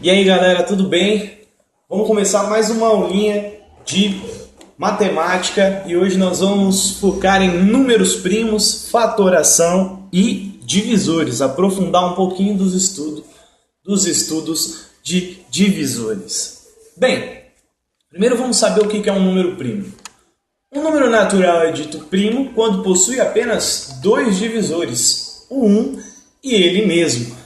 E aí galera, tudo bem? Vamos começar mais uma aulinha de matemática e hoje nós vamos focar em números primos, fatoração e divisores, aprofundar um pouquinho dos estudos de divisores. Bem, primeiro vamos saber o que é um número primo. Um número natural é dito primo quando possui apenas dois divisores, o 1 e ele mesmo.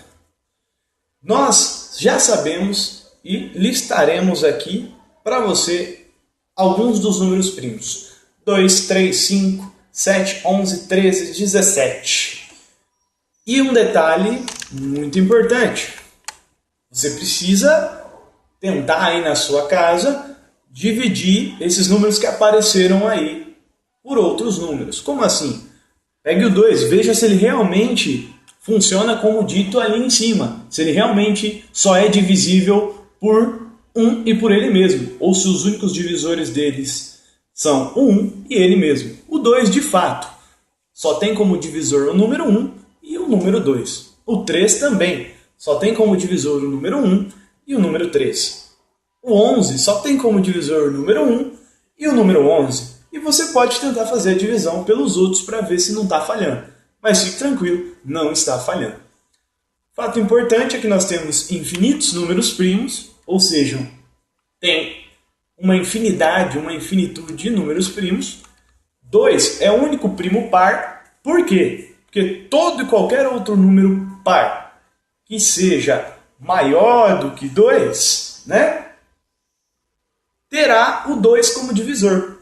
Nós já sabemos e listaremos aqui para você alguns dos números primos. 2, 3, 5, 7, 11, 13, 17. E um detalhe muito importante. Você precisa tentar aí na sua casa dividir esses números que apareceram aí por outros números. Como assim? Pegue o 2, veja se ele realmente funciona como dito ali em cima. Se ele realmente só é divisível por 1 e por ele mesmo. Ou se os únicos divisores deles são o 1 e ele mesmo. O 2, de fato, só tem como divisor o número 1 e o número 2. O 3 também. Só tem como divisor o número 1 e o número 3. O 11 só tem como divisor o número 1 e o número 11. E você pode tentar fazer a divisão pelos outros para ver se não está falhando. Mas fique tranquilo, não está falhando. Fato importante é que nós temos infinitos números primos, ou seja, tem uma infinidade, uma infinitude de números primos. 2 é o único primo par. Por quê? Porque todo e qualquer outro número par que seja maior do que 2, né, terá o 2 como divisor.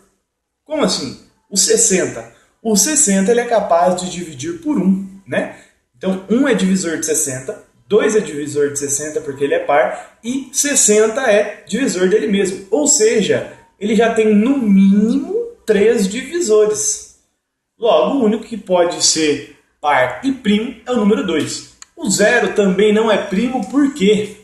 Como assim? O 60. O 60 ele é capaz de dividir por 1, né? Então, 1 é divisor de 60, 2 é divisor de 60 porque ele é par, e 60 é divisor dele mesmo. Ou seja, ele já tem no mínimo 3 divisores. Logo, o único que pode ser par e primo é o número 2. O 0 também não é primo, por quê?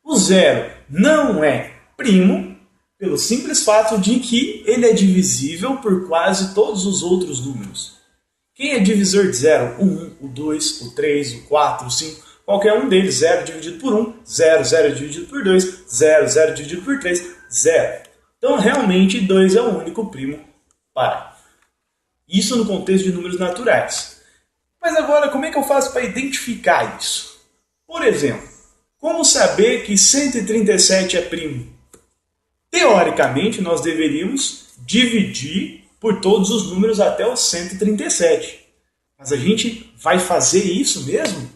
O 0 não é primo pelo simples fato de que ele é divisível por quase todos os outros números. Quem é divisor de 0? O 1, o 2, o 3, o 4, o 5. Qualquer um deles. 0 dividido por 1, 0, 0 dividido por 2, 0, 0 dividido por 3, 0. Então, realmente, 2 é o único primo par. Isso no contexto de números naturais. Mas agora, como é que eu faço para identificar isso? Por exemplo, como saber que 137 é primo? Teoricamente, nós deveríamos dividir por todos os números até o 137. Mas a gente vai fazer isso mesmo?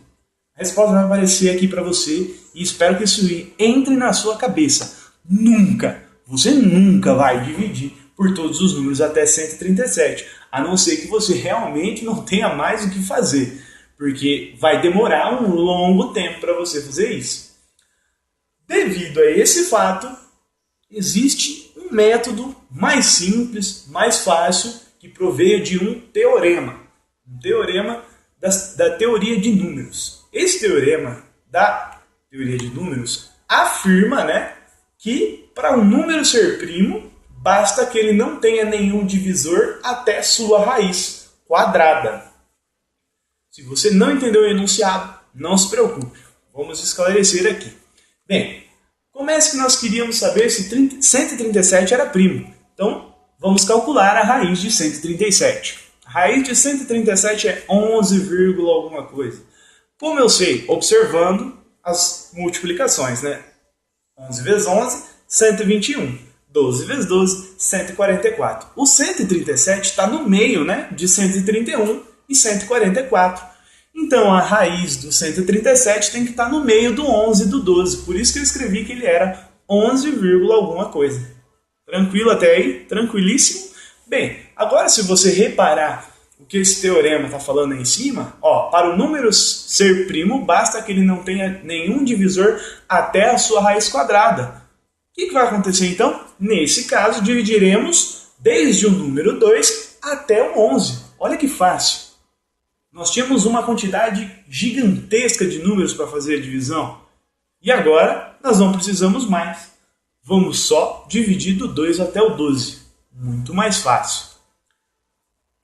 A resposta vai aparecer aqui para você e espero que isso entre na sua cabeça. Nunca, você nunca vai dividir por todos os números até 137, a não ser que você realmente não tenha mais o que fazer, porque vai demorar um longo tempo para você fazer isso. Devido a esse fato, existe um método mais simples, mais fácil, que proveio de um teorema. Um teorema da teoria de números. Esse teorema da teoria de números afirma, né, que para um número ser primo, basta que ele não tenha nenhum divisor até sua raiz quadrada. Se você não entendeu o enunciado, não se preocupe. Vamos esclarecer aqui. Bem, começa que nós queríamos saber se 137 era primo. Então, vamos calcular a raiz de 137. A raiz de 137 é 11, alguma coisa. Como eu sei? Observando as multiplicações, né? 11 vezes 11, 121. 12 vezes 12, 144. O 137 está no meio, né, de 131 e 144. Então, a raiz do 137 tem que estar no meio do 11 e do 12. Por isso que eu escrevi que ele era 11, alguma coisa. Tranquilo até aí? Tranquilíssimo? Bem, agora se você reparar o que esse teorema está falando aí em cima, ó, para o número ser primo, basta que ele não tenha nenhum divisor até a sua raiz quadrada. O que vai acontecer então? Nesse caso, dividiremos desde o número 2 até o 11. Olha que fácil. Nós tínhamos uma quantidade gigantesca de números para fazer a divisão. E agora nós não precisamos mais. Vamos só dividir do 2 até o 12. Muito mais fácil.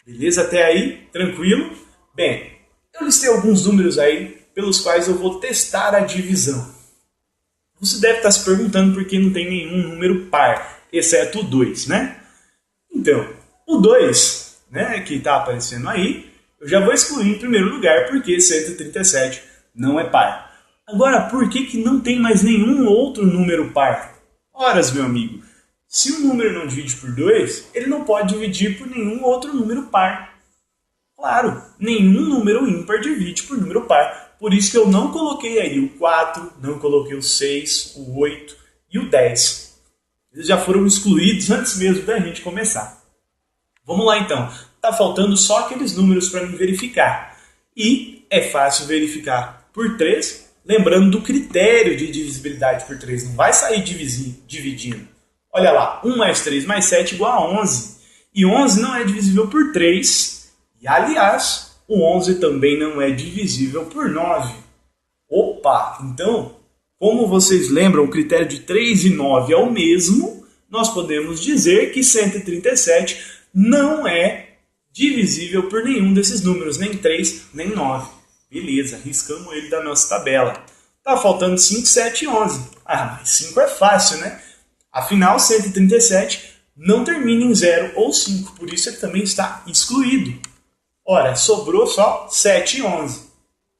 Beleza até aí? Tranquilo? Bem, eu listei alguns números aí pelos quais eu vou testar a divisão. Você deve estar se perguntando por que não tem nenhum número par, exceto o 2, né? Então, o 2, né, que está aparecendo aí, eu já vou excluir em primeiro lugar porque 137 não é par. Agora, por que não tem mais nenhum outro número par? Ora, meu amigo, se o número não divide por 2, ele não pode dividir por nenhum outro número par. Claro, nenhum número ímpar divide por número par. Por isso que eu não coloquei aí o 4, não coloquei o 6, o 8 e o 10. Eles já foram excluídos antes mesmo da gente começar. Vamos lá então. Tá faltando só aqueles números para mim verificar. E é fácil verificar por 3, lembrando do critério de divisibilidade por 3. Não vai sair dividindo. Olha lá, 1 mais 3 mais 7 igual a 11. E 11 não é divisível por 3. E, aliás, o 11 também não é divisível por 9. Opa! Então, como vocês lembram, o critério de 3 e 9 é o mesmo, nós podemos dizer que 137 não é divisível por nenhum desses números, nem 3, nem 9. Beleza, riscamos ele da nossa tabela. Tá faltando 5, 7 e 11. Ah, mas 5 é fácil, né? Afinal, 137 não termina em 0 ou 5, por isso ele também está excluído. Ora, sobrou só 7 e 11.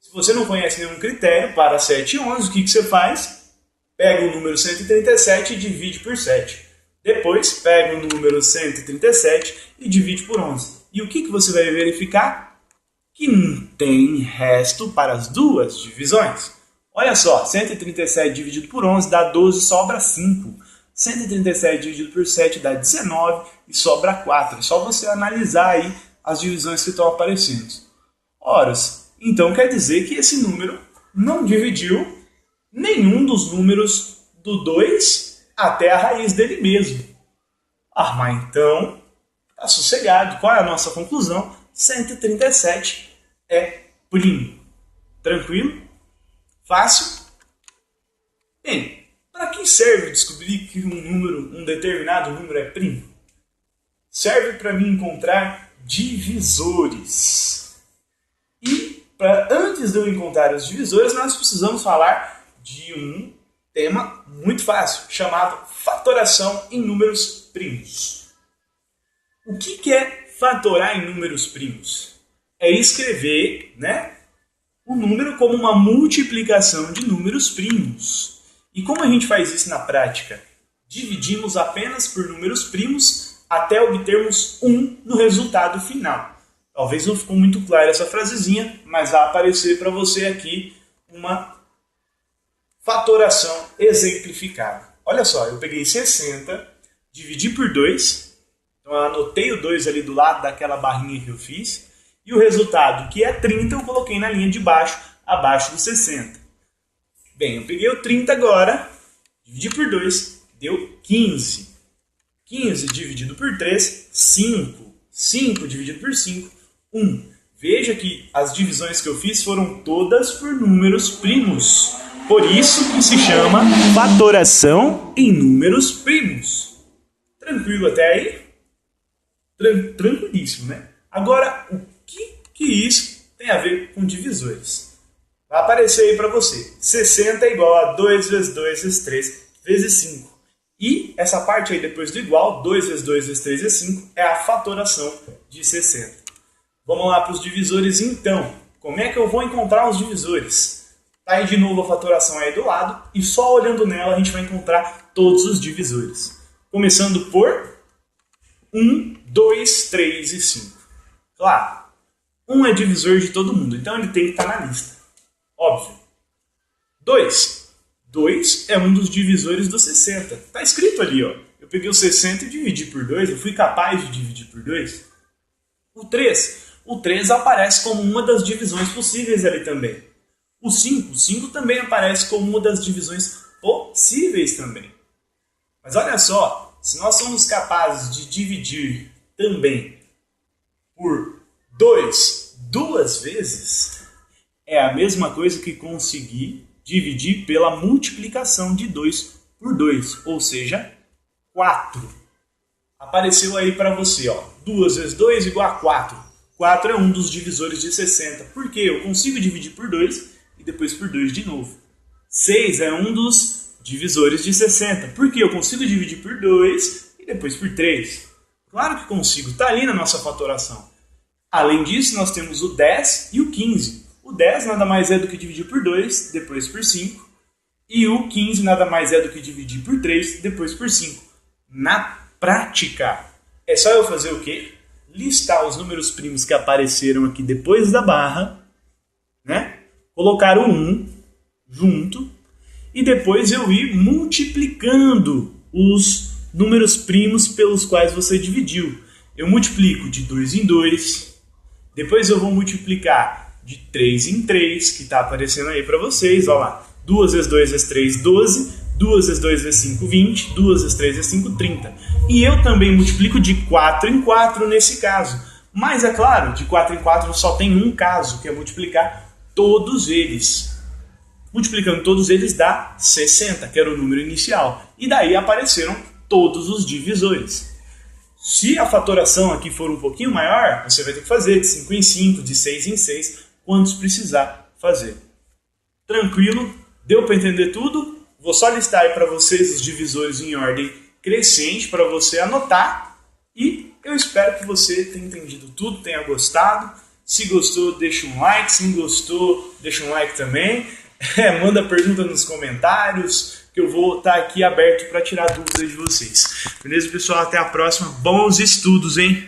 Se você não conhece nenhum critério para 7 e 11, o que você faz? Pega o número 137 e divide por 7. Depois, pega o número 137 e divide por 11. E o que você vai verificar? Que não tem resto para as duas divisões. Olha só, 137 dividido por 11 dá 12, sobra 5. 137 dividido por 7 dá 19 e sobra 4. É só você analisar aí as divisões que estão aparecendo. Ora, então quer dizer que esse número não dividiu nenhum dos números do 2 até a raiz dele mesmo. Ah, mas então, tá sossegado. Qual é a nossa conclusão? 137 é primo. Tranquilo? Fácil? Bem, para que serve descobrir que um determinado número é primo? Serve para mim encontrar divisores. E antes de eu encontrar os divisores, nós precisamos falar de um tema muito fácil, chamado fatoração em números primos. O que é fatorar em números primos? É escrever, né, o número como uma multiplicação de números primos. E como a gente faz isso na prática? Dividimos apenas por números primos até obtermos 1 no resultado final. Talvez não ficou muito clara essa frasezinha, mas vai aparecer para você aqui uma fatoração exemplificada. Olha só, eu peguei 60, dividi por 2, então eu anotei o 2 ali do lado daquela barrinha que eu fiz, e o resultado, que é 30, eu coloquei na linha de baixo, abaixo do 60. Bem, eu peguei o 30 agora, dividi por 2, deu 15. 15 dividido por 3, 5. 5 dividido por 5, 1. Veja que as divisões que eu fiz foram todas por números primos. Por isso que se chama fatoração em números primos. Tranquilo até aí? Tranquilíssimo, né? Agora, o que isso tem a ver com divisores? Vai aparecer aí para você. 60 é igual a 2 vezes 2 vezes 3 vezes 5. E essa parte aí depois do igual, 2 vezes 2 vezes 3 vezes 5, é a fatoração de 60. Vamos lá para os divisores então. Como é que eu vou encontrar os divisores? Tá aí de novo a fatoração aí do lado, e só olhando nela a gente vai encontrar todos os divisores. Começando por 1, 2, 3 e 5. Claro, 1 é divisor de todo mundo, então ele tem que estar na lista. Óbvio. 2. 2 é um dos divisores do 60. Está escrito ali, ó. Eu peguei o 60 e dividi por 2. Eu fui capaz de dividir por 2. O 3. O 3 aparece como uma das divisões possíveis ali também. O 5. O 5 também aparece como uma das divisões possíveis também. Mas olha só. Se nós somos capazes de dividir também por 2 duas vezes, é a mesma coisa que conseguir dividir pela multiplicação de 2 por 2, ou seja, 4. Apareceu aí para você, ó, 2 vezes 2 igual a 4. 4 é um dos divisores de 60, porque eu consigo dividir por 2 e depois por 2 de novo. 6 é um dos divisores de 60. Porque eu consigo dividir por 2 e depois por 3. Claro que consigo, está ali na nossa fatoração. Além disso, nós temos o 10 e o 15. O 10 nada mais é do que dividir por 2, depois por 5. E o 15 nada mais é do que dividir por 3, depois por 5. Na prática, é só eu fazer o quê? Listar os números primos que apareceram aqui depois da barra, né? Colocar o 1 junto e depois eu ir multiplicando os números primos pelos quais você dividiu. Eu multiplico de 2 em 2, depois eu vou multiplicar de 3 em 3, que está aparecendo aí para vocês, olha lá. 2 vezes 2 vezes 3, 12, 2 vezes 2 vezes 5, 20, 2 vezes 3 vezes 5, 30. E eu também multiplico de 4 em 4 nesse caso. Mas é claro, de 4 em 4 só tem um caso, que é multiplicar todos eles. Multiplicando todos eles dá 60, que era o número inicial. E daí apareceram todos os divisores. Se a fatoração aqui for um pouquinho maior, você vai ter que fazer de 5 em 5, de 6 em 6, quantos precisar fazer. Tranquilo? Deu para entender tudo? Vou só listar aí para vocês os divisores em ordem crescente para você anotar. E eu espero que você tenha entendido tudo, tenha gostado. Se gostou, deixa um like. Se não gostou, deixa um like também. Manda pergunta nos comentários, que eu vou estar aqui aberto para tirar dúvidas de vocês. Beleza, pessoal? Até a próxima. Bons estudos, hein?